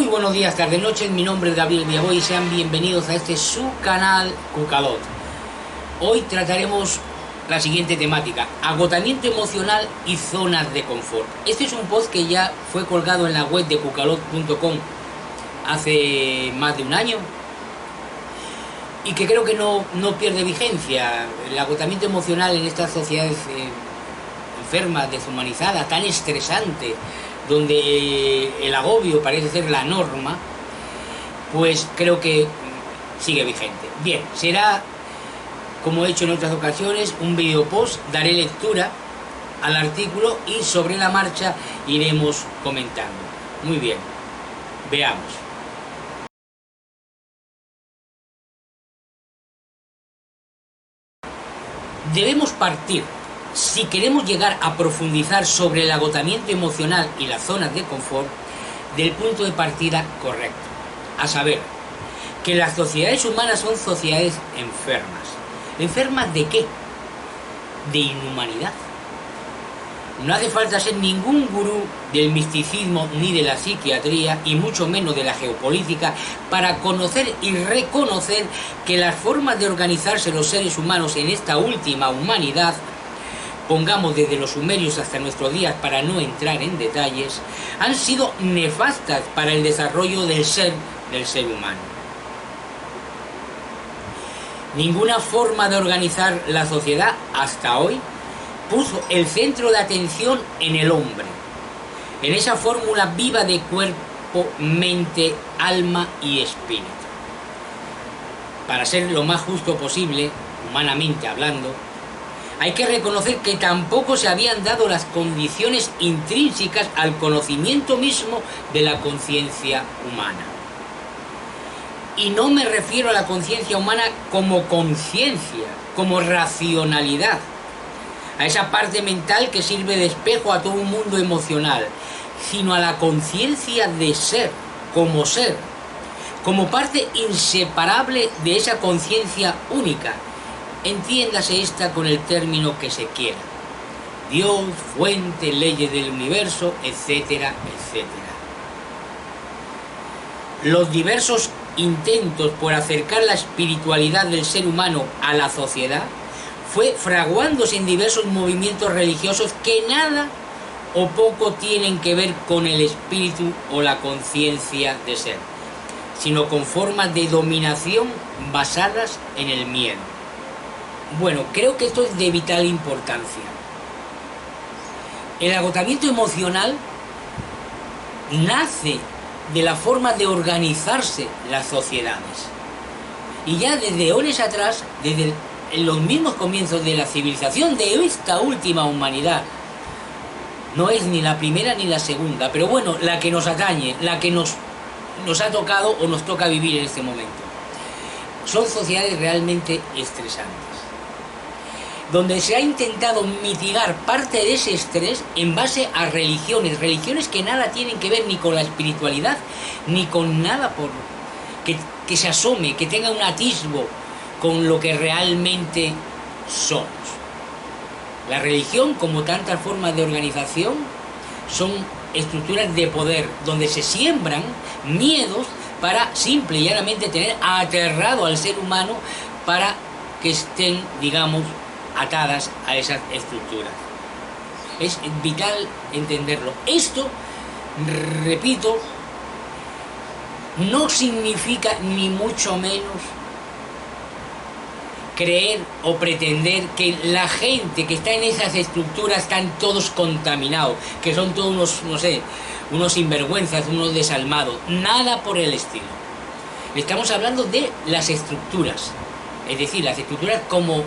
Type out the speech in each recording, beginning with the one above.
Muy buenos días, tarde, noches. Mi nombre es Gabriel Villaboy y sean bienvenidos a este su canal Cucalot. Hoy trataremos la siguiente temática: agotamiento emocional y zonas de confort. Este es un post que ya fue colgado en la web de cucalot.com hace más de un año y que creo que no pierde vigencia. El agotamiento emocional en estas sociedades enfermas, deshumanizadas, tan estresante, donde el agobio parece ser la norma, pues creo que sigue vigente. Bien, será, como he hecho en otras ocasiones, un video post, daré lectura al artículo y sobre la marcha iremos comentando. Muy bien, veamos. Debemos partir, si queremos llegar a profundizar sobre el agotamiento emocional y las zonas de confort, del punto de partida correcto, a saber, que las sociedades humanas son sociedades enfermas. ¿Enfermas de qué? De inhumanidad. No hace falta ser ningún gurú del misticismo ni de la psiquiatría, y mucho menos de la geopolítica, para conocer y reconocer que las formas de organizarse los seres humanos en esta última humanidad, pongamos desde los sumerios hasta nuestros días para no entrar en detalles, han sido nefastas para el desarrollo del ser humano. Ninguna forma de organizar la sociedad hasta hoy puso el centro de atención en el hombre, en esa fórmula viva de cuerpo, mente, alma y espíritu. Para ser lo más justo posible, humanamente hablando, hay que reconocer que tampoco se habían dado las condiciones intrínsecas al conocimiento mismo de la conciencia humana. Y no me refiero a la conciencia humana como conciencia, como racionalidad, a esa parte mental que sirve de espejo a todo un mundo emocional, sino a la conciencia de ser, como parte inseparable de esa conciencia única. Entiéndase esta con el término que se quiera: Dios, fuente, leyes del universo, etcétera, etcétera. Los diversos intentos por acercar la espiritualidad del ser humano a la sociedad fue fraguándose en diversos movimientos religiosos que nada o poco tienen que ver con el espíritu o la conciencia de ser, sino con formas de dominación basadas en el miedo. Bueno, creo que esto es de vital importancia. El agotamiento emocional nace de la forma de organizarse las sociedades. Y ya desde eones atrás, desde los mismos comienzos de la civilización de esta última humanidad, no es ni la primera ni la segunda, pero bueno, la que nos atañe, la que nos ha tocado o nos toca vivir en este momento, son sociedades realmente estresantes, donde se ha intentado mitigar parte de ese estrés en base a religiones que nada tienen que ver ni con la espiritualidad, ni con nada que se asome, que tenga un atisbo con lo que realmente somos. La religión, como tantas formas de organización, son estructuras de poder donde se siembran miedos para simple y llanamente tener aterrado al ser humano para que estén, digamos, atadas a esas estructuras. Es vital entenderlo. Esto, repito, no significa ni mucho menos creer o pretender que la gente que está en esas estructuras están todos contaminados, que son todos unos, no sé, unos sinvergüenzas, unos desalmados. Nada por el estilo. Estamos hablando de las estructuras, es decir, las estructuras como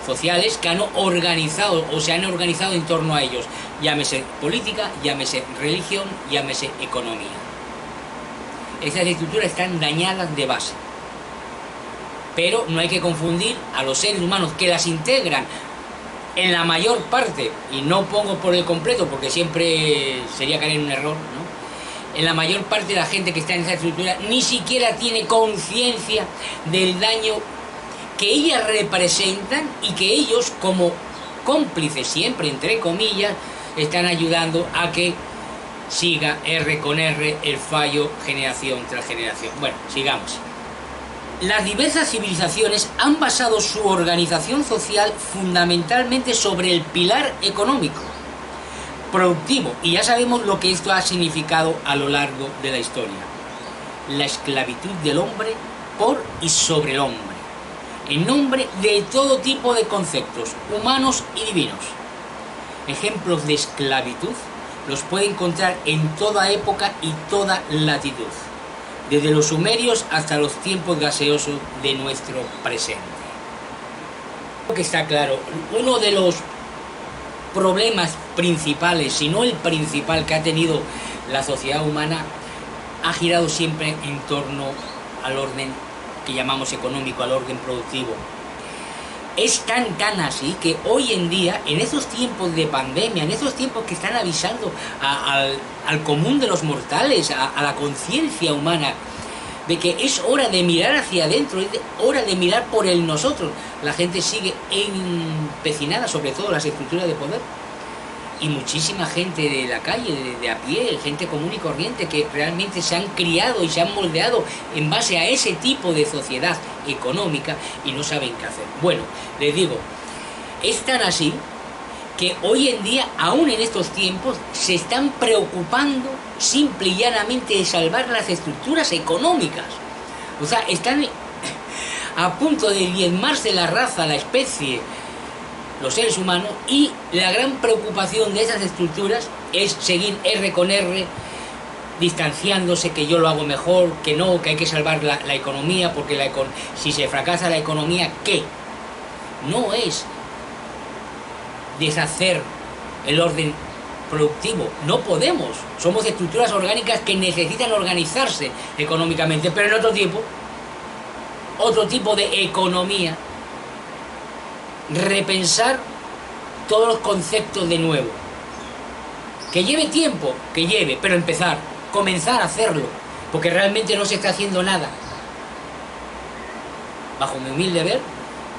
sociales que han organizado o se han organizado en torno a ellos, llámese política, llámese religión, llámese economía. Esas estructuras están dañadas de base, pero no hay que confundir a los seres humanos que las integran en la mayor parte, y no pongo por el completo porque siempre sería caer en un error, ¿no? En la mayor parte de la gente que está en esa estructura ni siquiera tiene conciencia del daño que ellas representan y que ellos, como cómplices siempre entre comillas, están ayudando a que siga R con R el fallo generación tras generación. Bueno, sigamos. Las diversas civilizaciones han basado su organización social fundamentalmente sobre el pilar económico, productivo, y ya sabemos lo que esto ha significado a lo largo de la historia. La esclavitud del hombre por y sobre el hombre, en nombre de todo tipo de conceptos, humanos y divinos. Ejemplos de esclavitud los puede encontrar en toda época y toda latitud, desde los sumerios hasta los tiempos gaseosos de nuestro presente. Creo que está claro, uno de los problemas principales, si no el principal que ha tenido la sociedad humana, ha girado siempre en torno al orden que llamamos económico, al orden productivo. Es tan así que hoy en día, en esos tiempos de pandemia, en esos tiempos que están avisando al común de los mortales, a la conciencia humana, de que es hora de mirar hacia adentro, es hora de mirar por el nosotros, la gente sigue empecinada, sobre todo las estructuras de poder. Y muchísima gente de la calle, de a pie, gente común y corriente, que realmente se han criado y se han moldeado en base a ese tipo de sociedad económica y no saben qué hacer. Bueno, les digo, es tan así que hoy en día, aún en estos tiempos, se están preocupando simple y llanamente de salvar las estructuras económicas. O sea, están a punto de diezmarse la raza, la especie, los seres humanos, y la gran preocupación de esas estructuras es seguir R con R, distanciándose, que yo lo hago mejor, que no, que hay que salvar la economía, porque si se fracasa la economía, ¿qué? No es deshacer el orden productivo, no podemos, somos estructuras orgánicas que necesitan organizarse económicamente, pero en otro tipo de economía, repensar todos los conceptos de nuevo, que lleve tiempo, pero comenzar a hacerlo, porque realmente no se está haciendo nada, bajo mi humilde ver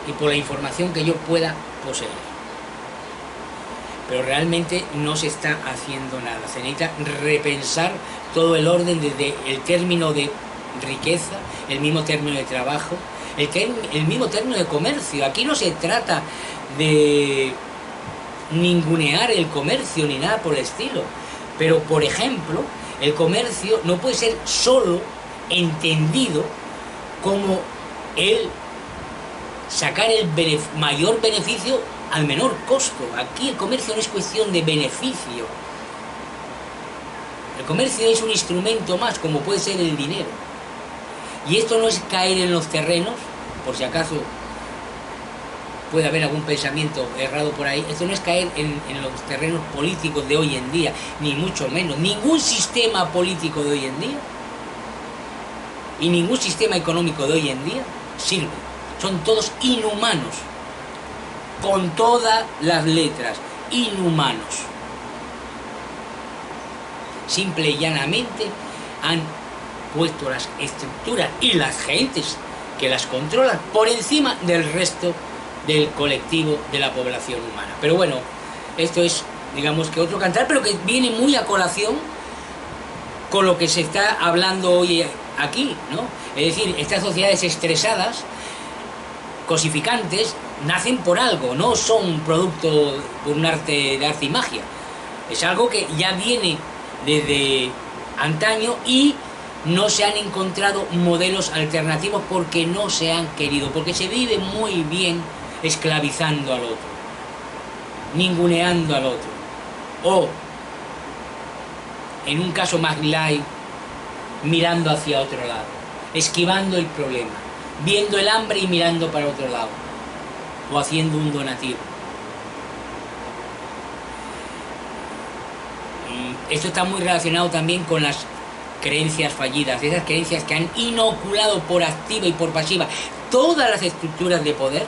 y por la información que yo pueda poseer. Pero realmente no se está haciendo nada, se necesita repensar todo el orden desde el término de riqueza, el mismo término de trabajo, el mismo término de comercio. Aquí no se trata de ningunear el comercio ni nada por el estilo, pero por ejemplo, el comercio no puede ser solo entendido como el sacar el mayor beneficio al menor costo. Aquí el comercio no es cuestión de beneficio, el comercio es un instrumento más, como puede ser el dinero. Y esto no es caer en los terrenos, por si acaso puede haber algún pensamiento errado por ahí, esto no es caer en los terrenos políticos de hoy en día, ni mucho menos. Ningún sistema político de hoy en día y ningún sistema económico de hoy en día sirve. Son todos inhumanos, con todas las letras, inhumanos. Simple y llanamente han puesto las estructuras y las gentes que las controlan por encima del resto del colectivo de la población humana. Pero bueno, esto es, digamos que otro cantar, pero que viene muy a colación con lo que se está hablando hoy aquí, ¿no? Es decir, estas sociedades estresadas, cosificantes, nacen por algo, no son producto de un arte y magia. Es algo que ya viene desde antaño y no se han encontrado modelos alternativos porque no se han querido, porque se vive muy bien esclavizando al otro, ninguneando al otro, o, en un caso más light, mirando hacia otro lado, esquivando el problema, viendo el hambre y mirando para otro lado, o haciendo un donativo. Esto está muy relacionado también con las creencias fallidas, esas creencias que han inoculado por activa y por pasiva todas las estructuras de poder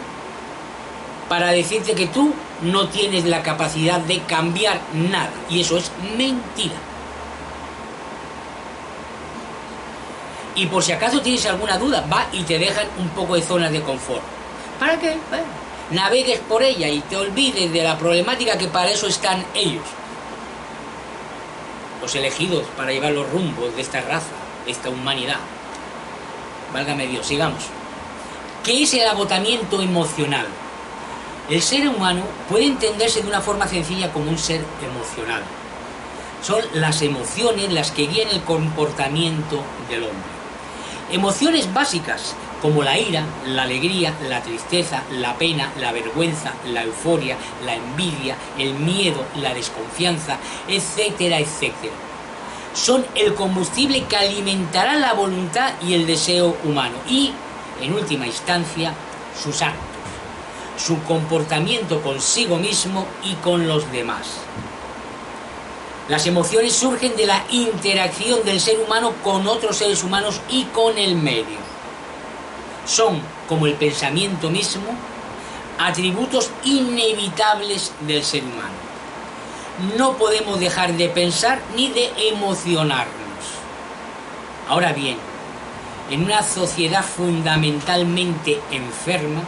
para decirte que tú no tienes la capacidad de cambiar nada, y eso es mentira. Y por si acaso tienes alguna duda, va y te dejan un poco de zonas de confort. ¿Para qué? Bueno, navegues por ella y te olvides de la problemática, que para eso están ellos. los elegidos para llevar los rumbos de esta raza, de esta humanidad. Válgame Dios, sigamos. ¿Qué es el agotamiento emocional? El ser humano puede entenderse de una forma sencilla como un ser emocional. Son las emociones las que guían el comportamiento del hombre. Emociones básicas como la ira, la alegría, la tristeza, la pena, la vergüenza, la euforia, la envidia, el miedo, la desconfianza, etcétera, etcétera. Son el combustible que alimentará la voluntad y el deseo humano y, en última instancia, sus actos, su comportamiento consigo mismo y con los demás. Las emociones surgen de la interacción del ser humano con otros seres humanos y con el medio. Son, como el pensamiento mismo, atributos inevitables del ser humano. No podemos dejar de pensar ni de emocionarnos. Ahora bien, en una sociedad fundamentalmente enferma,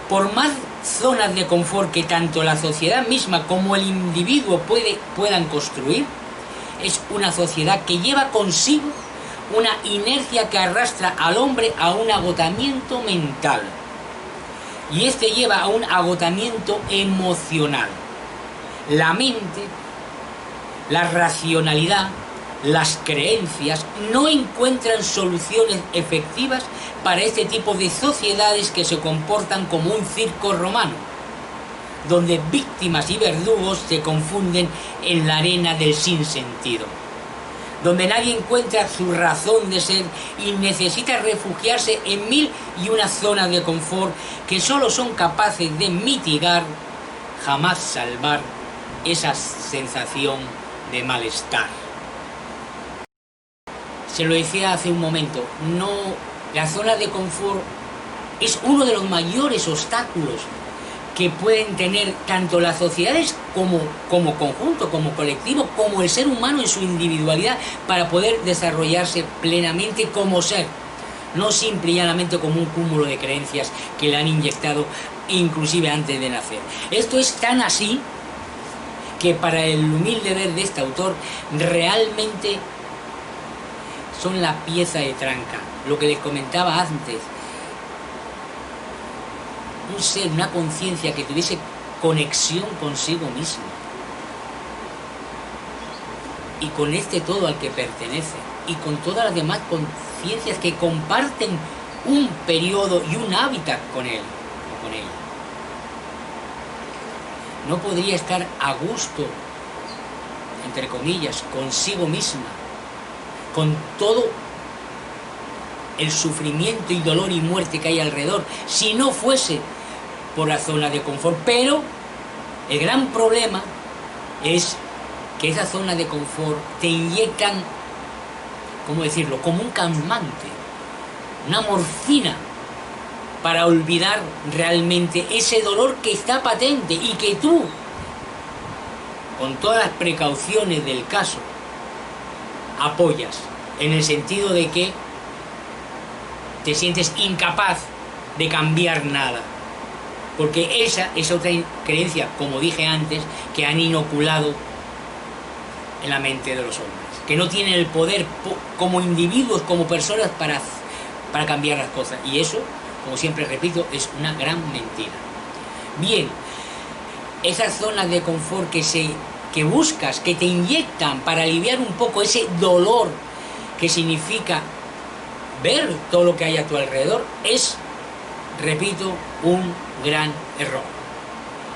por más zonas de confort que tanto la sociedad misma como el individuo puedan construir, es una sociedad que lleva consigo una inercia que arrastra al hombre a un agotamiento mental. Y este lleva a un agotamiento emocional. La mente, la racionalidad, las creencias no encuentran soluciones efectivas para este tipo de sociedades que se comportan como un circo romano, donde víctimas y verdugos se confunden en la arena del sinsentido, donde nadie encuentra su razón de ser y necesita refugiarse en mil y una zonas de confort que solo son capaces de mitigar, jamás salvar esa sensación de malestar. Se lo decía hace un momento, la zona de confort es uno de los mayores obstáculos que pueden tener tanto las sociedades como conjunto, como colectivo, como el ser humano en su individualidad para poder desarrollarse plenamente como ser, no simple y llanamente como un cúmulo de creencias que le han inyectado inclusive antes de nacer. Esto es tan así que para el humilde ver de este autor realmente son la pieza de tranca, lo que les comentaba antes, un ser, una conciencia que tuviese conexión consigo mismo y con este todo al que pertenece y con todas las demás conciencias que comparten un periodo y un hábitat con él o con ella. No podría estar a gusto, entre comillas, consigo misma, con todo el sufrimiento y dolor y muerte que hay alrededor, si no fuese por la zona de confort. Pero el gran problema es que esa zona de confort te inyectan, ¿cómo decirlo?, como un calmante, una morfina, para olvidar realmente ese dolor que está patente y que tú, con todas las precauciones del caso, apoyas, en el sentido de que te sientes incapaz de cambiar nada, porque esa es otra creencia, como dije antes, que han inoculado en la mente de los hombres, que no tienen el poder como individuos, como personas para cambiar las cosas, y eso, como siempre repito, es una gran mentira. Bien, esas zonas de confort que buscas, que te inyectan para aliviar un poco ese dolor que significa ver todo lo que hay a tu alrededor, es, repito, un gran error.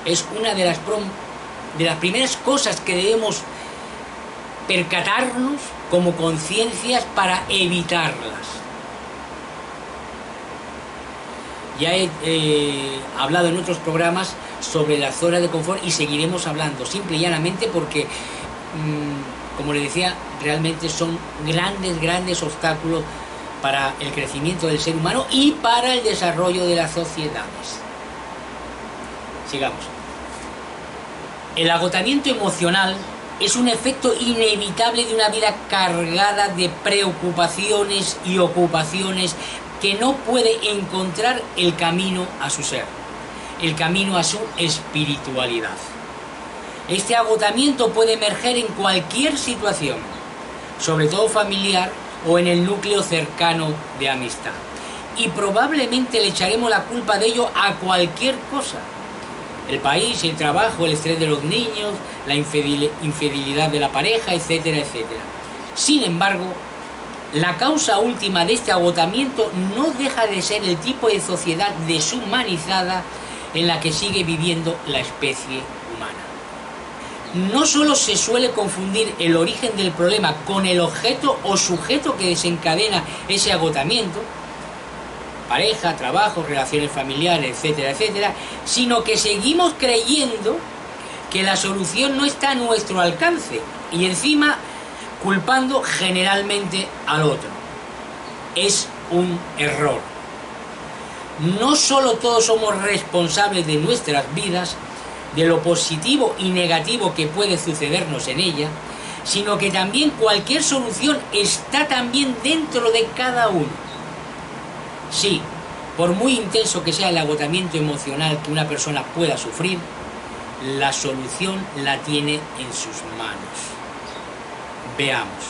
Es una de las primeras cosas que debemos percatarnos como conciencias para evitarlas. Ya he hablado en otros programas sobre la zona de confort y seguiremos hablando, simple y llanamente porque, como les decía, realmente son grandes obstáculos para el crecimiento del ser humano y para el desarrollo de las sociedades. Sigamos. El agotamiento emocional es un efecto inevitable de una vida cargada de preocupaciones y ocupaciones que no puede encontrar el camino a su ser, el camino a su espiritualidad. Este agotamiento puede emerger en cualquier situación, sobre todo familiar o en el núcleo cercano de amistad. Y probablemente le echaremos la culpa de ello a cualquier cosa. El país, el trabajo, el estrés de los niños, la infidelidad de la pareja, etcétera, etcétera. Sin embargo, la causa última de este agotamiento no deja de ser el tipo de sociedad deshumanizada en la que sigue viviendo la especie humana. No solo se suele confundir el origen del problema con el objeto o sujeto que desencadena ese agotamiento, pareja, trabajo, relaciones familiares, etcétera, etcétera, sino que seguimos creyendo que la solución no está a nuestro alcance y encima culpando generalmente al otro. Es un error. No solo todos somos responsables de nuestras vidas, de lo positivo y negativo que puede sucedernos en ella, sino que también cualquier solución está también dentro de cada uno. Sí, por muy intenso que sea el agotamiento emocional que una persona pueda sufrir, la solución la tiene en sus manos. Veamos.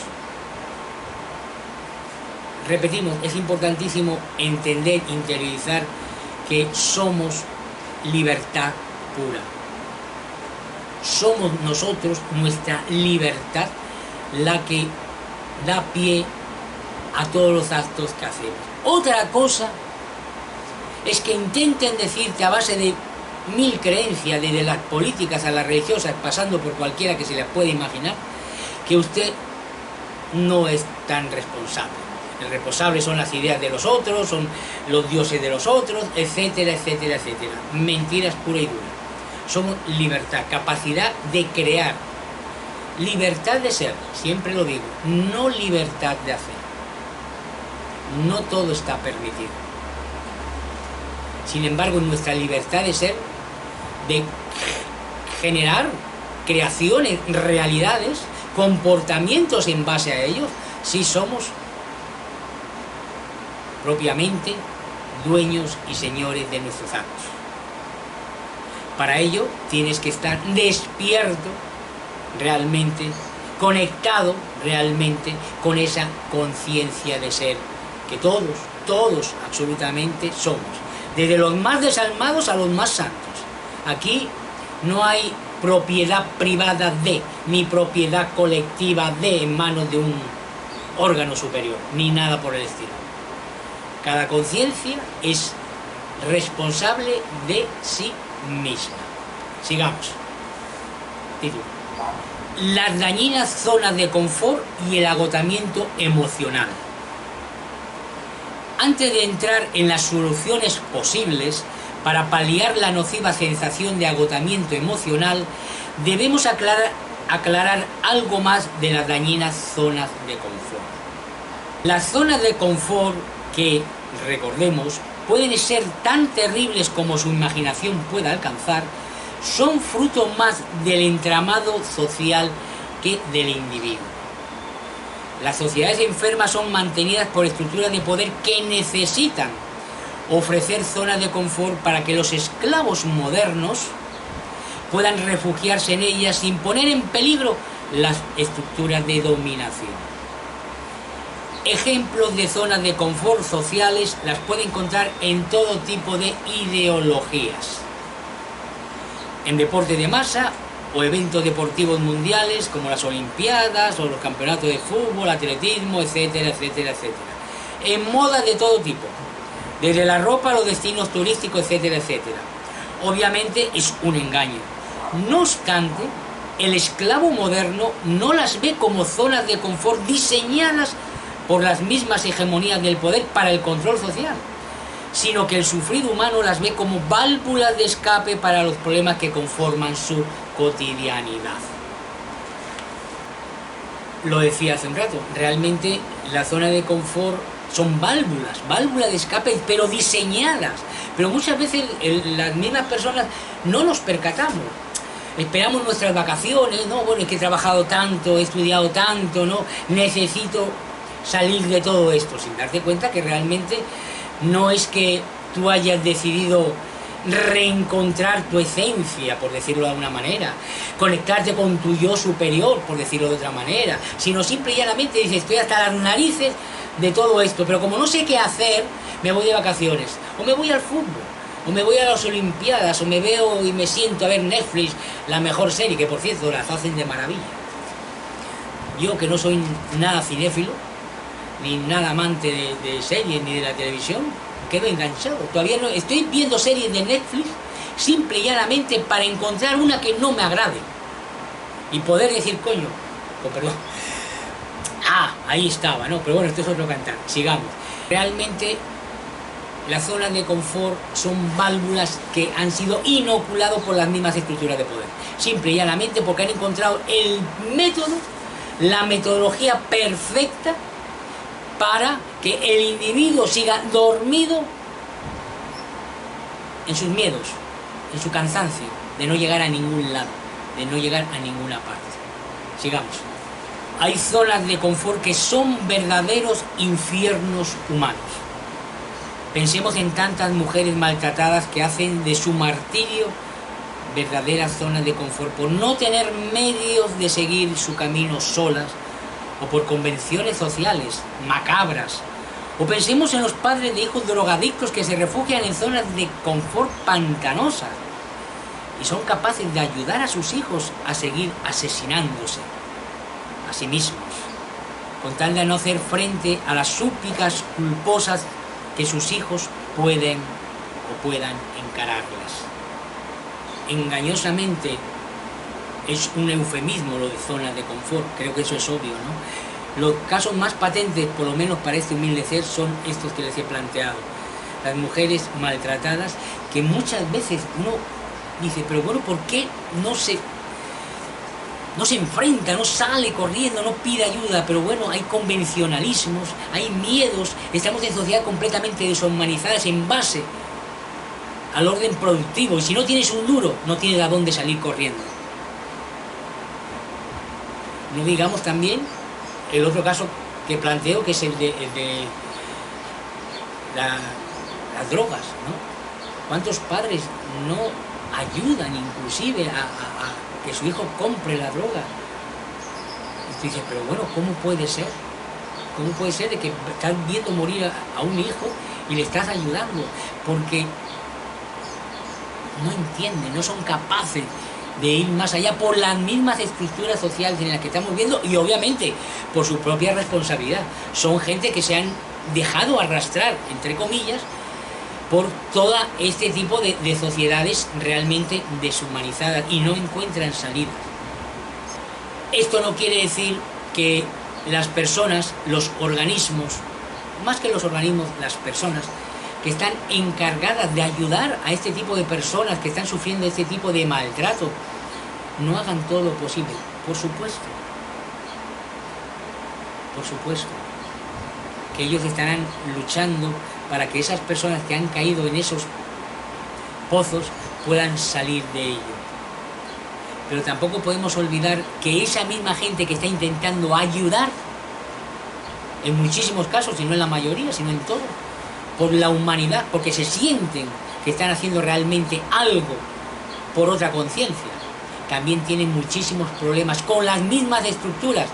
Repetimos, es importantísimo entender, interiorizar que somos libertad pura. Somos nosotros, nuestra libertad, la que da pie a todos los actos que hacemos. Otra cosa es que intenten decirte a base de mil creencias, desde las políticas a las religiosas, pasando por cualquiera que se les pueda imaginar, que usted no es tan responsable. El responsable son las ideas de los otros, son los dioses de los otros, etcétera, etcétera, etcétera. Mentiras pura y dura. Somos libertad, capacidad de crear, libertad de ser, siempre lo digo, no libertad de hacer. No todo está permitido. Sin embargo, en nuestra libertad de ser, de generar creaciones, realidades, comportamientos en base a ellos, sí somos propiamente dueños y señores de nuestros actos. Para ello tienes que estar despierto realmente, conectado realmente con esa conciencia de ser que todos absolutamente somos, desde los más desalmados a los más santos. Aquí no hay propiedad privada de, ni propiedad colectiva de en manos de un órgano superior, ni nada por el estilo. Cada conciencia es responsable de sí misma. Sigamos. Título. Las dañinas zonas de confort y el agotamiento emocional. Antes de entrar en las soluciones posibles para paliar la nociva sensación de agotamiento emocional, debemos aclarar algo más de las dañinas zonas de confort. Las zonas de confort que, recordemos, pueden ser tan terribles como su imaginación pueda alcanzar, son fruto más del entramado social que del individuo. Las sociedades enfermas son mantenidas por estructuras de poder que necesitan ofrecer zonas de confort para que los esclavos modernos puedan refugiarse en ellas sin poner en peligro las estructuras de dominación. Ejemplos de zonas de confort sociales las pueden encontrar en todo tipo de ideologías. En deporte de masa o eventos deportivos mundiales como las Olimpiadas o los campeonatos de fútbol, atletismo, etcétera, etcétera, etcétera. En modas de todo tipo, desde la ropa a los destinos turísticos, etcétera, etcétera. Obviamente es un engaño. No obstante, el esclavo moderno no las ve como zonas de confort diseñadas por las mismas hegemonías del poder para el control social, sino que el sufrido humano las ve como válvulas de escape para los problemas que conforman su cotidianidad. Lo decía hace un rato, realmente la zona de confort son válvulas de escape, pero diseñadas. Pero muchas veces las mismas personas no nos percatamos. Esperamos nuestras vacaciones, ¿no? Bueno, es que he trabajado tanto, he estudiado tanto, ¿no? Necesito salir de todo esto, sin darte cuenta que realmente no es que tú hayas decidido reencontrar tu esencia, por decirlo de alguna manera, conectarte con tu yo superior, por decirlo de otra manera, sino simple y llanamente dices, estoy hasta las narices de todo esto, pero como no sé qué hacer, me voy de vacaciones, o me voy al fútbol, o me voy a las Olimpiadas, o me veo y me siento a ver Netflix, la mejor serie, que por cierto las hacen de maravilla. Yo que no soy nada cinéfilo, ni nada amante de series, ni de la televisión, quedo enganchado. Todavía no estoy viendo series de Netflix, simple y llanamente para encontrar una que no me agrade. Y poder decir, coño, con perdón, ahí estaba, ¿no? Pero bueno, esto es otro cantar, sigamos. Realmente las zonas de confort son válvulas que han sido inoculados por las mismas estructuras de poder. Simple y llanamente porque han encontrado el método, la metodología perfecta para que el individuo siga dormido en sus miedos, en su cansancio, de no llegar a ningún lado, de no llegar a ninguna parte. Sigamos. Hay zonas de confort que son verdaderos infiernos humanos. Pensemos en tantas mujeres maltratadas que hacen de su martirio verdaderas zonas de confort por no tener medios de seguir su camino solas o por convenciones sociales macabras. O pensemos en los padres de hijos drogadictos que se refugian en zonas de confort pantanosas y son capaces de ayudar a sus hijos a seguir asesinándose a sí mismos, con tal de no hacer frente a las súplicas culposas que sus hijos puedan encararlas. Engañosamente es un eufemismo lo de zonas de confort, creo que eso es obvio, ¿no? Los casos más patentes, por lo menos para este humilde ser, son estos que les he planteado. Las mujeres maltratadas, que muchas veces uno dice, pero bueno, ¿por qué no se enfrenta, no sale corriendo, no pide ayuda? Pero bueno, hay convencionalismos, hay miedos, estamos en sociedad completamente deshumanizadas en base al orden productivo, y si no tienes un duro, no tienes a dónde salir corriendo. No digamos también el otro caso que planteo, que es el de las drogas, ¿no? ¿Cuántos padres no ayudan inclusive a que su hijo compre la droga? Y tú dices, pero bueno, ¿cómo puede ser? ¿Cómo puede ser de que estás viendo morir a un hijo y le estás ayudando? Porque no entienden, no son capaces de ir más allá por las mismas estructuras sociales en las que estamos viendo y obviamente por su propia responsabilidad. Son gente que se han dejado arrastrar, entre comillas, por todo este tipo de sociedades realmente deshumanizadas y no encuentran salida. Esto no quiere decir que las personas, los organismos, más que los organismos, las personas que están encargadas de ayudar a este tipo de personas que están sufriendo este tipo de maltrato, no hagan todo lo posible. Por supuesto que ellos estarán luchando para que esas personas que han caído en esos pozos puedan salir de ello. Pero tampoco podemos olvidar que esa misma gente que está intentando ayudar, en muchísimos casos, y no en la mayoría, sino en todo, por la humanidad, porque se sienten que están haciendo realmente algo por otra conciencia, también tienen muchísimos problemas con las mismas estructuras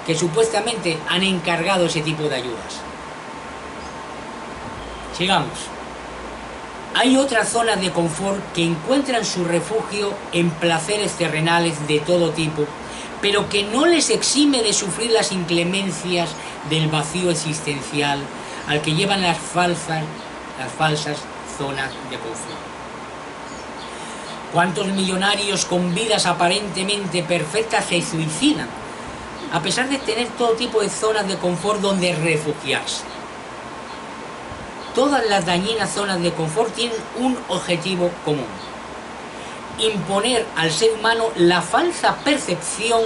que supuestamente han encargado ese tipo de ayudas. Sigamos. Hay otras zonas de confort que encuentran su refugio en placeres terrenales de todo tipo, pero que no les exime de sufrir las inclemencias del vacío existencial al que llevan las falsas zonas de confort. ¿Cuántos millonarios con vidas aparentemente perfectas se suicidan, a pesar de tener todo tipo de zonas de confort donde refugiarse? Todas las dañinas zonas de confort tienen un objetivo común: imponer al ser humano la falsa percepción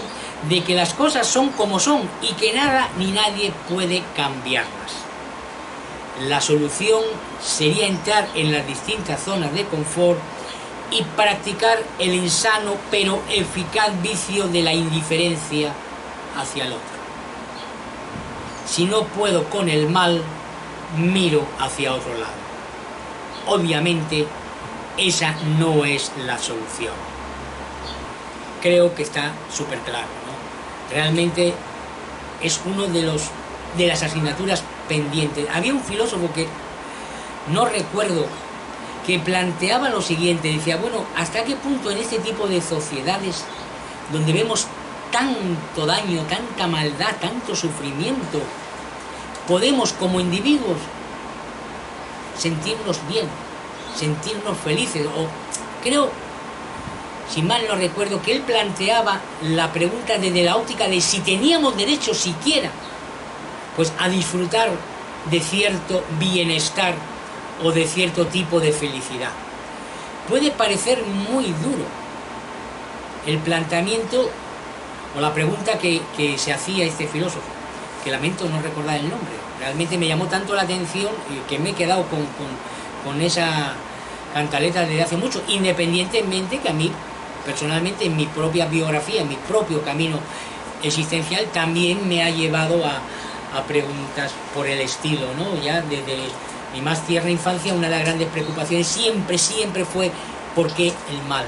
de que las cosas son como son y que nada ni nadie puede cambiarlas. La solución sería entrar en las distintas zonas de confort y practicar el insano pero eficaz vicio de la indiferencia hacia el otro. Si no puedo con el mal, miro hacia otro lado. Obviamente esa no es la solución. Creo que está súper claro, ¿no? Realmente es uno de las asignaturas pendientes. Había un filósofo que no recuerdo, que planteaba lo siguiente, decía, bueno, ¿hasta qué punto en este tipo de sociedades donde vemos tanto daño, tanta maldad, tanto sufrimiento, podemos como individuos sentirnos bien, sentirnos felices? O creo, si mal no recuerdo, que él planteaba la pregunta desde la óptica de si teníamos derecho siquiera pues a disfrutar de cierto bienestar o de cierto tipo de felicidad. Puede parecer muy duro el planteamiento o la pregunta que se hacía este filósofo, que lamento no recordar el nombre. Realmente me llamó tanto la atención que me he quedado con esa cantaleta desde hace mucho, independientemente que a mí, personalmente, en mi propia biografía, en mi propio camino existencial, también me ha llevado a preguntas por el estilo, ¿no? Ya desde mi más tierna infancia, una de las grandes preocupaciones siempre fue ¿por qué el mal?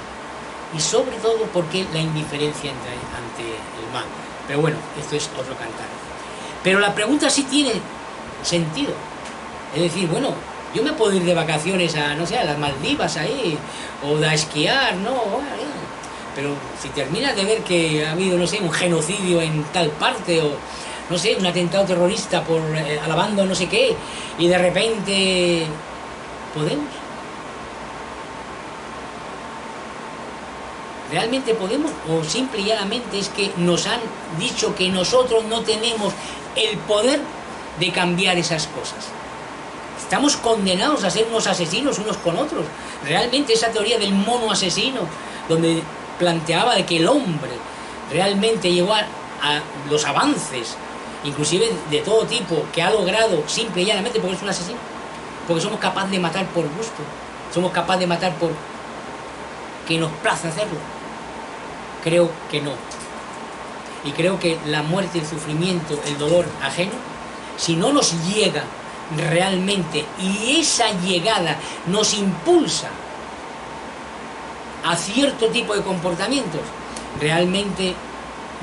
Y sobre todo, ¿por qué la indiferencia ante el mal? Pero bueno, esto es otro cantar. Pero la pregunta sí tiene sentido. Es decir, bueno, yo me puedo ir de vacaciones a, no sé, a las Maldivas ahí, o a esquiar, ¿no? Pero si terminas de ver que ha habido, no sé, un genocidio en tal parte, o no sé, un atentado terrorista por alabando no sé qué, y de repente ¿podemos? ¿Realmente podemos? ¿O simple y llanamente es que nos han dicho que nosotros no tenemos el poder de cambiar esas cosas? Estamos condenados a ser unos asesinos unos con otros. Realmente esa teoría del mono asesino, donde planteaba de que el hombre realmente llegó a los avances, inclusive de todo tipo, que ha logrado simple y llanamente porque es un asesino, porque somos capaces de matar por gusto, somos capaces de matar por que nos place hacerlo. Creo que no. Y creo que la muerte, el sufrimiento, el dolor ajeno, si no nos llega realmente, y esa llegada nos impulsa a cierto tipo de comportamientos, realmente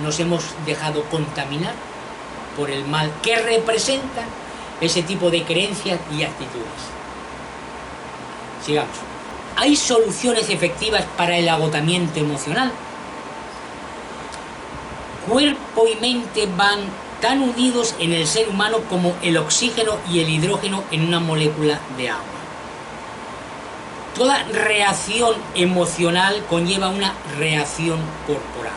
nos hemos dejado contaminar por el mal que representa ese tipo de creencias y actitudes. Sigamos. ¿Hay soluciones efectivas para el agotamiento emocional? Cuerpo y mente van tan unidos en el ser humano como el oxígeno y el hidrógeno en una molécula de agua. Toda reacción emocional conlleva una reacción corporal.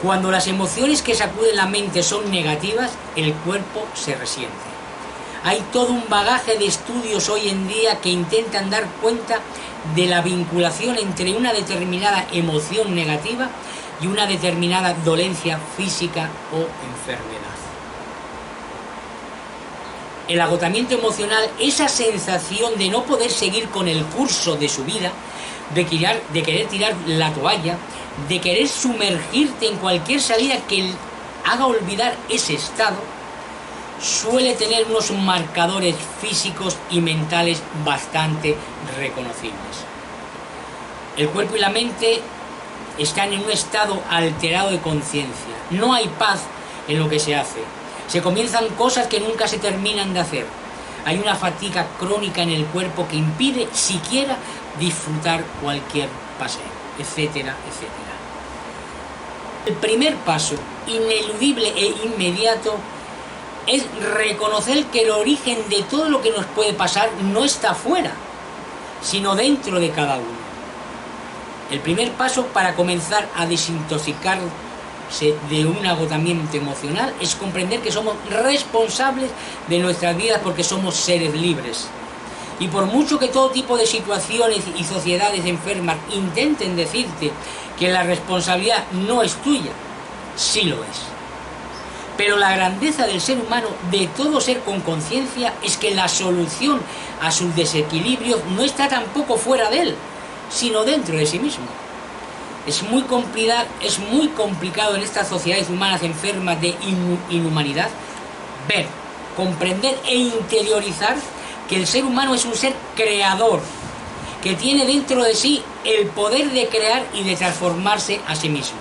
Cuando las emociones que sacuden la mente son negativas, el cuerpo se resiente. Hay todo un bagaje de estudios hoy en día que intentan dar cuenta de la vinculación entre una determinada emoción negativa y una determinada dolencia física o enfermedad. El agotamiento emocional, esa sensación de no poder seguir con el curso de su vida, de querer tirar la toalla, de querer sumergirte en cualquier salida que haga olvidar ese estado, suele tener unos marcadores físicos y mentales bastante reconocibles. El cuerpo y la mente están en un estado alterado de conciencia. No hay paz en lo que se hace. Se comienzan cosas que nunca se terminan de hacer. Hay una fatiga crónica en el cuerpo que impide siquiera disfrutar cualquier paseo, etcétera, etcétera. El primer paso, ineludible e inmediato, es reconocer que el origen de todo lo que nos puede pasar no está fuera, sino dentro de cada uno. El primer paso para comenzar a desintoxicarse de un agotamiento emocional es comprender que somos responsables de nuestras vidas porque somos seres libres. Y por mucho que todo tipo de situaciones y sociedades enfermas intenten decirte que la responsabilidad no es tuya, sí lo es. Pero la grandeza del ser humano, de todo ser con conciencia, es que la solución a sus desequilibrios no está tampoco fuera de él, sino dentro de sí mismo. Es muy complicado en estas sociedades humanas enfermas de inhumanidad ver, comprender e interiorizar que el ser humano es un ser creador, que tiene dentro de sí el poder de crear y de transformarse a sí mismo.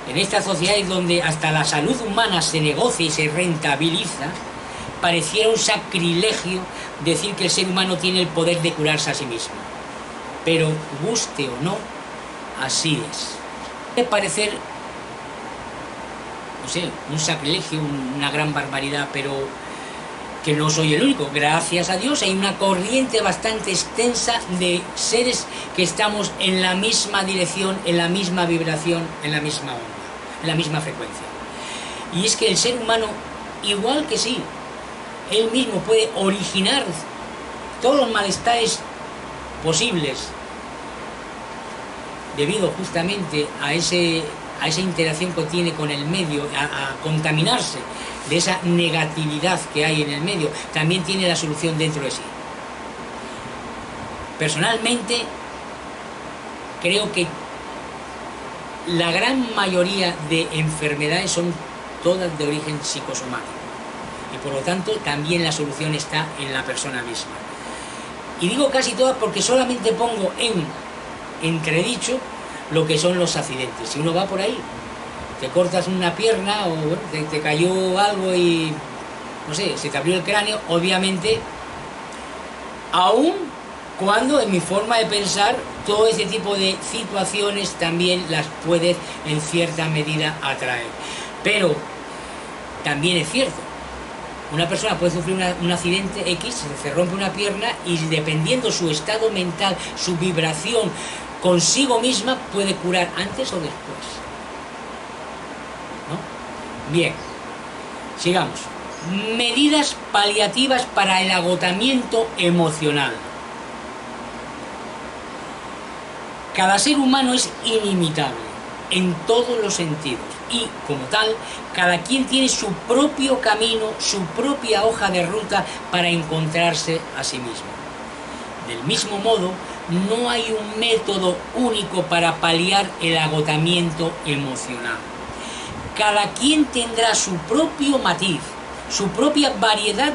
En estas sociedades donde hasta la salud humana se negocia y se rentabiliza, pareciera un sacrilegio decir que el ser humano tiene el poder de curarse a sí mismo. Pero, guste o no, así es. Puede parecer, no sé, un sacrilegio, una gran barbaridad, pero que no soy el único. Gracias a Dios hay una corriente bastante extensa de seres que estamos en la misma dirección, en la misma vibración, en la misma onda, en la misma frecuencia. Y es que el ser humano, igual que sí, él mismo puede originar todos los malestares posibles debido justamente a esa interacción que tiene con el medio, a contaminarse de esa negatividad que hay en el medio. También tiene la solución dentro de sí. Personalmente creo que la gran mayoría de enfermedades son todas de origen psicosomático y por lo tanto también la solución está en la persona misma. Y digo casi todas porque solamente pongo en entredicho lo que son los accidentes. Si uno va por ahí, te cortas una pierna o bueno, te cayó algo y no sé, se te abrió el cráneo, obviamente, aún cuando en mi forma de pensar todo ese tipo de situaciones también las puedes en cierta medida atraer. Pero también es cierto, una persona puede sufrir un accidente X, se rompe una pierna y dependiendo su estado mental, su vibración consigo misma, puede curar antes o después, ¿no? Bien, sigamos. Medidas paliativas para el agotamiento emocional. Cada ser humano es inimitable en todos los sentidos y, como tal, cada quien tiene su propio camino, su propia hoja de ruta para encontrarse a sí mismo. Del mismo modo, no hay un método único para paliar el agotamiento emocional. Cada quien tendrá su propio matiz, su propia variedad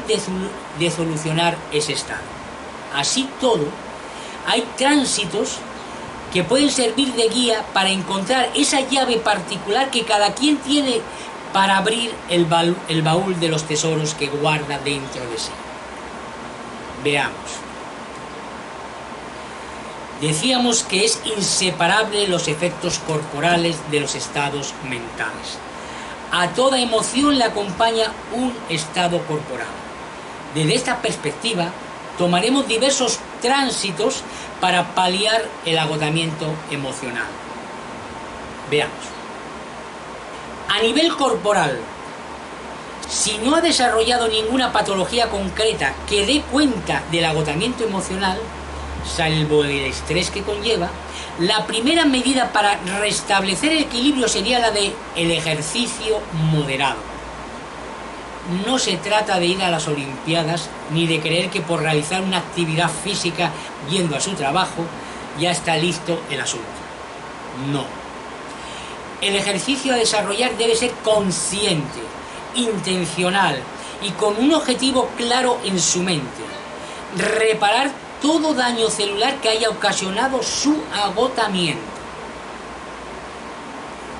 de solucionar ese estado. Así todo, hay tránsitos que pueden servir de guía para encontrar esa llave particular que cada quien tiene para abrir el baúl de los tesoros que guarda dentro de sí. Veamos. Decíamos que es inseparable los efectos corporales de los estados mentales. A toda emoción le acompaña un estado corporal. Desde esta perspectiva, tomaremos diversos tránsitos para paliar el agotamiento emocional. Veamos. A nivel corporal, si no ha desarrollado ninguna patología concreta que dé cuenta del agotamiento emocional, salvo el estrés que conlleva, la primera medida para restablecer el equilibrio sería la de el ejercicio moderado. No se trata de ir a las Olimpiadas ni de creer que por realizar una actividad física yendo a su trabajo ya está listo el asunto. No. El ejercicio a desarrollar debe ser consciente, intencional y con un objetivo claro en su mente. Reparar todo daño celular que haya ocasionado su agotamiento.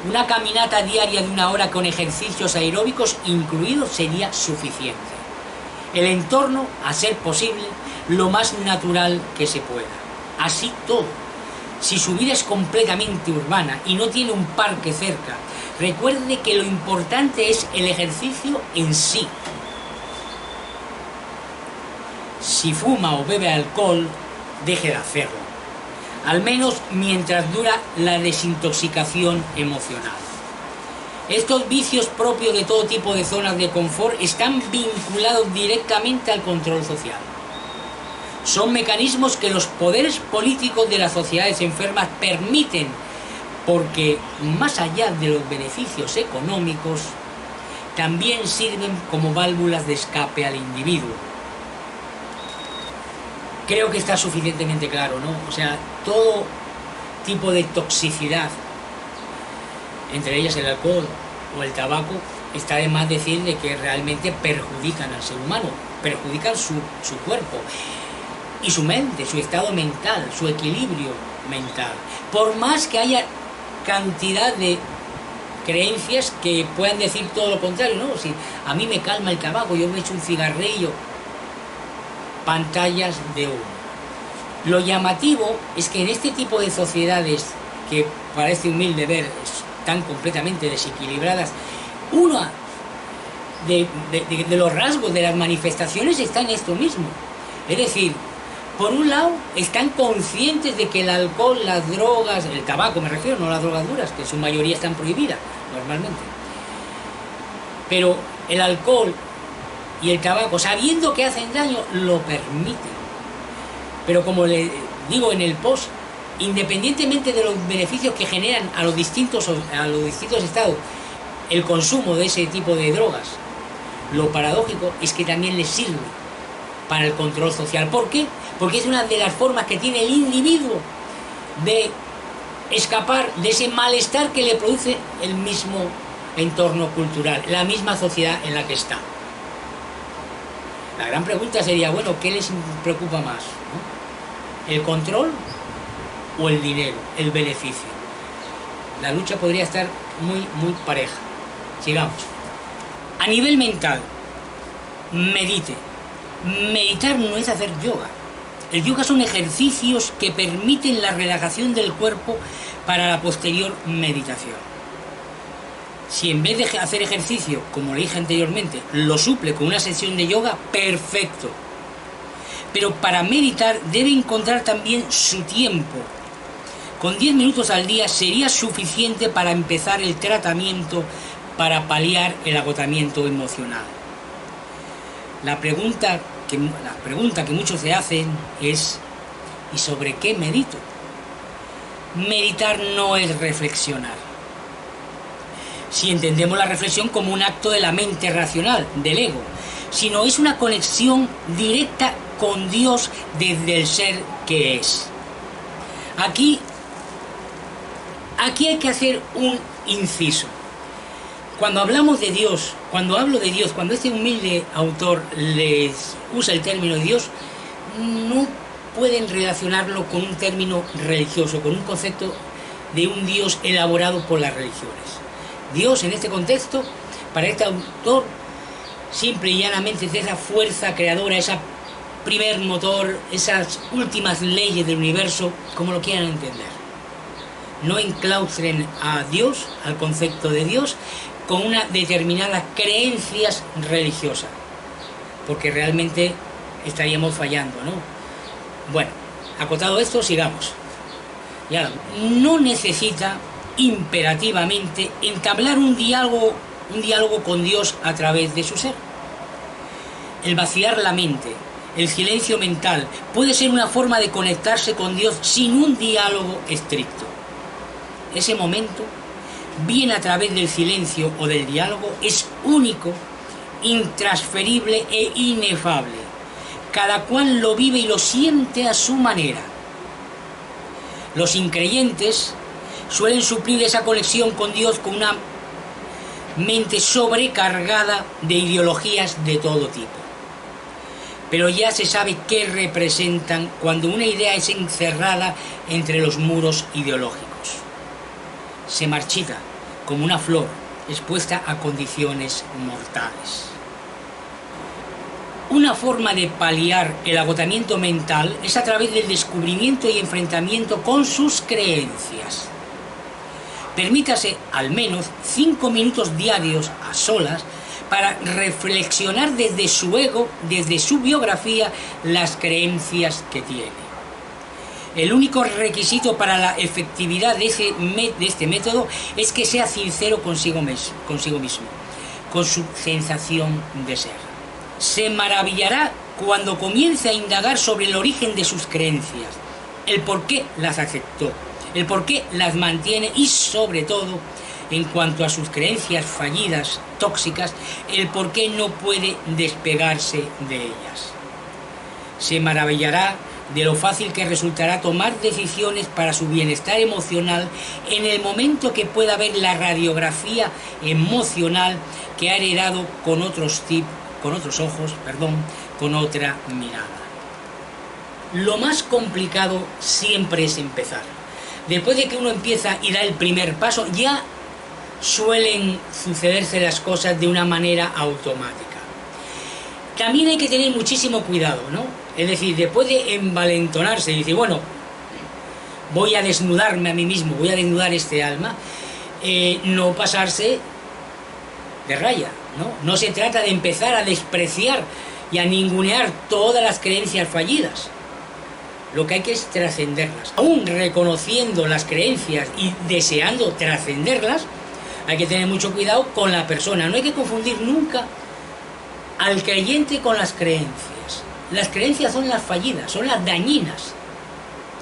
Una caminata diaria de 1 hora con ejercicios aeróbicos incluidos sería suficiente. El entorno, a ser posible, lo más natural que se pueda. Así todo. Si su vida es completamente urbana y no tiene un parque cerca, recuerde que lo importante es el ejercicio en sí. Si fuma o bebe alcohol, deje de hacerlo. Al menos mientras dura la desintoxicación emocional. Estos vicios propios de todo tipo de zonas de confort están vinculados directamente al control social. Son mecanismos que los poderes políticos de las sociedades enfermas permiten porque, más allá de los beneficios económicos, también sirven como válvulas de escape al individuo. Creo que está suficientemente claro, ¿no? O sea, todo tipo de toxicidad, entre ellas el alcohol o el tabaco, está de más decir de que realmente perjudican al ser humano, perjudican su cuerpo. y su mente, su estado mental, su equilibrio mental. Por más que haya cantidad de creencias que puedan decir todo lo contrario, no, si a mí me calma el tabaco, yo me echo un cigarrillo, pantallas de humo. Lo llamativo es que en este tipo de sociedades que parece humilde ver están completamente desequilibradas, uno de los rasgos de las manifestaciones está en esto mismo. Es decir, por un lado están conscientes de que el alcohol, las drogas, el tabaco me refiero, no las drogas duras, que en su mayoría están prohibidas normalmente, pero el alcohol y el tabaco, sabiendo que hacen daño, lo permiten. Pero como le digo en el post, independientemente de los beneficios que generan a los distintos estados el consumo de ese tipo de drogas, lo paradójico es que también les sirve para el control social. ¿Por qué? Porque es una de las formas que tiene el individuo de escapar de ese malestar que le produce el mismo entorno cultural, la misma sociedad en la que está. La gran pregunta sería, bueno, ¿qué les preocupa más, ¿no? ¿El control o el dinero, el beneficio? La lucha podría estar muy pareja. Sigamos. A nivel mental, medite. Meditar no es hacer yoga. El yoga son ejercicios que permiten la relajación del cuerpo para la posterior meditación. Si en vez de hacer ejercicio, como le dije anteriormente, lo suple con una sesión de yoga, perfecto. Pero para meditar debe encontrar también su tiempo. Con 10 minutos al día sería suficiente para empezar el tratamiento para paliar el agotamiento emocional. La pregunta que muchos se hacen es: ¿y sobre qué medito? Meditar no es reflexionar. Si entendemos la reflexión como un acto de la mente racional, del ego, sino es una conexión directa con Dios desde el ser que es. Aquí hay que hacer un inciso. Cuando hablamos de Dios, cuando hablo de Dios, cuando este humilde autor les usa el término de Dios, no pueden relacionarlo con un término religioso, con un concepto de un Dios elaborado por las religiones. Dios, en este contexto, para este autor, simple y llanamente es esa fuerza creadora, ese primer motor, esas últimas leyes del universo, como lo quieran entender. No enclaustren a Dios, al concepto de Dios, con una determinada creencias religiosas, porque realmente estaríamos fallando, ¿no? Bueno, acotado esto, sigamos. Ya, no necesita imperativamente entablar un diálogo con Dios a través de su ser. El vaciar la mente, el silencio mental, puede ser una forma de conectarse con Dios sin un diálogo estricto. Ese momento, bien a través del silencio o del diálogo, es único, intransferible e inefable. Cada cual lo vive y lo siente a su manera. Los increyentes suelen suplir esa conexión con Dios con una mente sobrecargada de ideologías de todo tipo. Pero ya se sabe qué representan cuando una idea es encerrada entre los muros ideológicos. Se marchita como una flor expuesta a condiciones mortales. Una forma de paliar el agotamiento mental es a través del descubrimiento y enfrentamiento con sus creencias. Permítase al menos 5 minutos diarios a solas para reflexionar desde su ego, desde su biografía, las creencias que tiene. El único requisito para la efectividad de este método es que sea sincero consigo mismo, con su sensación de ser. Se maravillará cuando comience a indagar sobre el origen de sus creencias, el por qué las aceptó, el por qué las mantiene y, sobre todo, en cuanto a sus creencias fallidas, tóxicas, el por qué no puede despegarse de ellas. Se maravillará de lo fácil que resultará tomar decisiones para su bienestar emocional en el momento que pueda ver la radiografía emocional que ha heredado con otros ojos, con otra mirada. lo más complicado siempre es empezar. Después de que uno empieza y da el primer paso, ya suelen sucederse las cosas de una manera automática. También hay que tener muchísimo cuidado, ¿no? Es decir, después de envalentonarse y decir, bueno, voy a desnudarme a mí mismo, voy a desnudar este alma, no pasarse de raya, ¿no? No se trata de empezar a despreciar y a ningunear todas las creencias fallidas. Lo que hay que es trascenderlas. Aún reconociendo las creencias y deseando trascenderlas, hay que tener mucho cuidado con la persona. No hay que confundir nunca al creyente con las creencias. Las creencias son las fallidas, son las dañinas.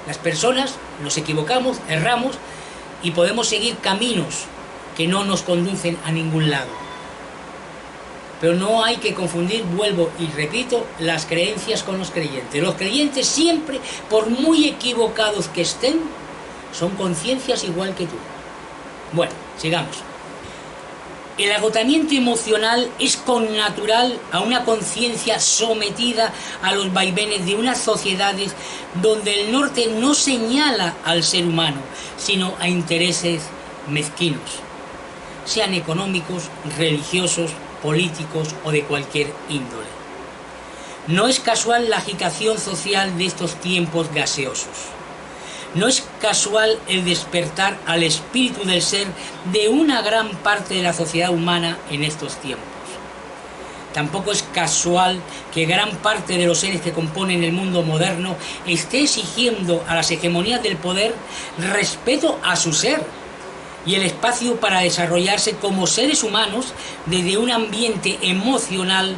Las personas nos equivocamos, erramos y podemos seguir caminos que no nos conducen a ningún lado. Pero no hay que confundir, vuelvo y repito, las creencias con los creyentes. Los creyentes siempre, por muy equivocados que estén, son conciencias igual que tú. Bueno, sigamos. El agotamiento emocional es connatural a una conciencia sometida a los vaivenes de unas sociedades donde el norte no señala al ser humano, sino a intereses mezquinos, sean económicos, religiosos, políticos o de cualquier índole. No es casual la agitación social de estos tiempos gaseosos. No es casual el despertar al espíritu del ser de una gran parte de la sociedad humana en estos tiempos. Tampoco es casual que gran parte de los seres que componen el mundo moderno esté exigiendo a las hegemonías del poder respeto a su ser y el espacio para desarrollarse como seres humanos desde un ambiente emocional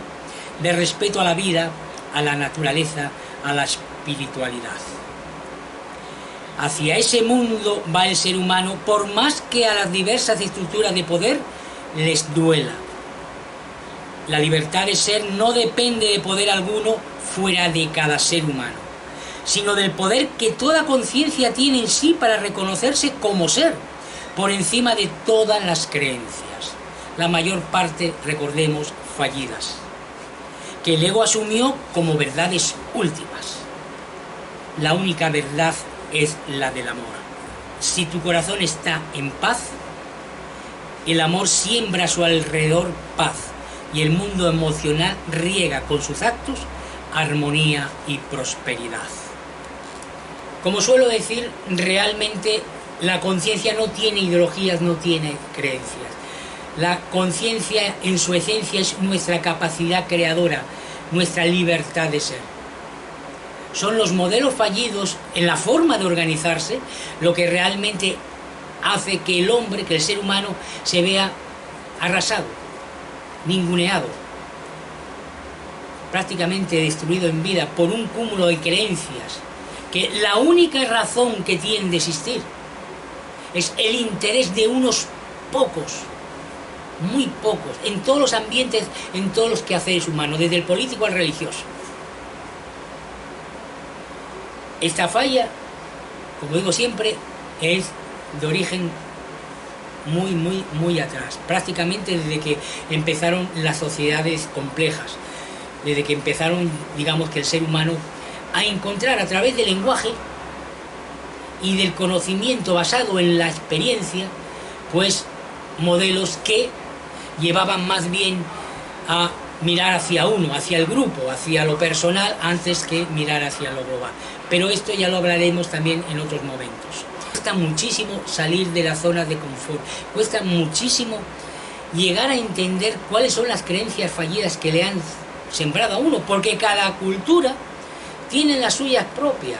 de respeto a la vida, a la naturaleza, a la espiritualidad. Hacia ese mundo va el ser humano, por más que a las diversas estructuras de poder les duela. La libertad de ser no depende de poder alguno fuera de cada ser humano, sino del poder que toda conciencia tiene en sí para reconocerse como ser, por encima de todas las creencias, la mayor parte, recordemos, fallidas, que el ego asumió como verdades últimas. La única verdad es la del amor. Si tu corazón está en paz, el amor siembra a su alrededor paz y el mundo emocional riega con sus actos armonía y prosperidad. Como suelo decir, realmente la conciencia no tiene ideologías, no tiene creencias. La conciencia en su esencia es nuestra capacidad creadora, nuestra libertad de ser. Son los modelos fallidos en la forma de organizarse lo que realmente hace que el hombre, que el ser humano, se vea arrasado, ninguneado, prácticamente destruido en vida por un cúmulo de creencias, que la única razón que tienen de existir es el interés de unos pocos, muy pocos, en todos los ambientes, en todos los quehaceres humanos, desde el político al religioso. Esta falla, como digo siempre, es de origen muy atrás, prácticamente desde que empezaron las sociedades complejas, desde que empezaron, digamos, que el ser humano a encontrar a través del lenguaje y del conocimiento basado en la experiencia, pues modelos que llevaban más bien a mirar hacia uno, hacia el grupo, hacia lo personal, antes que mirar hacia lo global. Pero esto ya lo hablaremos también en otros momentos. Cuesta muchísimo salir de la zona de confort, cuesta muchísimo llegar a entender cuáles son las creencias fallidas que le han sembrado a uno, porque cada cultura tiene las suyas propias.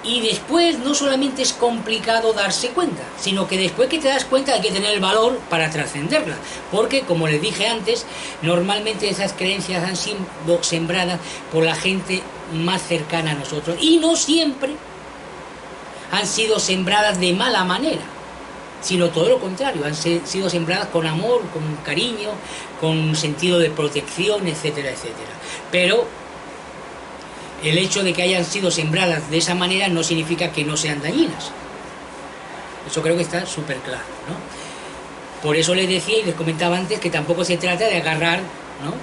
Y después no solamente es complicado darse cuenta, sino que después que te das cuenta hay que tener el valor para trascenderla. Porque, como les dije antes, normalmente esas creencias han sido sembradas por la gente más cercana a nosotros. Y no siempre han sido sembradas de mala manera, sino todo lo contrario, han sido sembradas con amor, con cariño, con sentido de protección, etcétera, etcétera. Pero el hecho de que hayan sido sembradas de esa manera no significa que no sean dañinas. Eso creo que está súper claro, ¿no? Por eso les decía y les comentaba antes que tampoco se trata de agarrar, ¿no?,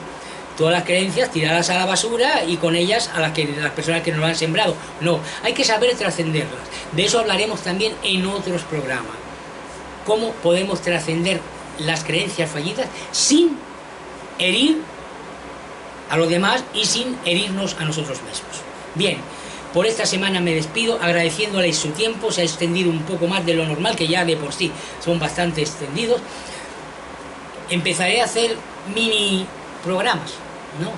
todas las creencias, tirarlas a la basura y con ellas a las personas que nos lo han sembrado. No, hay que saber trascenderlas. De eso hablaremos también en otros programas. Cómo podemos trascender las creencias fallidas sin herir a los demás y sin herirnos a nosotros mismos. Bien, por esta semana me despido agradeciéndoles su tiempo. Se ha extendido un poco más de lo normal, que ya de por sí son bastante extendidos. Empezaré a hacer mini programas, ¿no?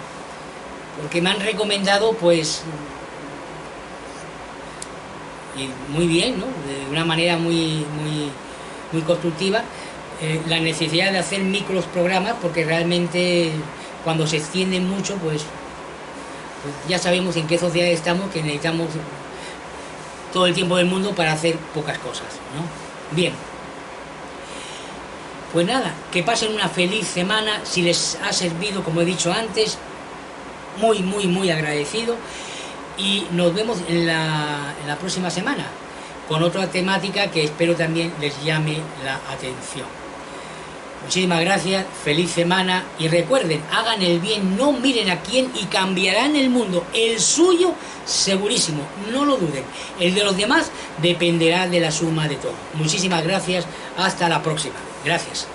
Porque me han recomendado, pues, y muy bien, ¿no? De una manera muy constructiva, la necesidad de hacer micros programas, porque realmente cuando se extienden mucho, pues ya sabemos en qué sociedad estamos, que necesitamos todo el tiempo del mundo para hacer pocas cosas, ¿no? Bien. Pues nada, que pasen una feliz semana. Si les ha servido, como he dicho antes, muy agradecido. Y nos vemos en la próxima semana con otra temática que espero también les llame la atención. Muchísimas gracias, feliz semana y recuerden, hagan el bien, no miren a quién y cambiarán el mundo. El suyo segurísimo, no lo duden. El de los demás dependerá de la suma de todo. Muchísimas gracias, hasta la próxima. Gracias.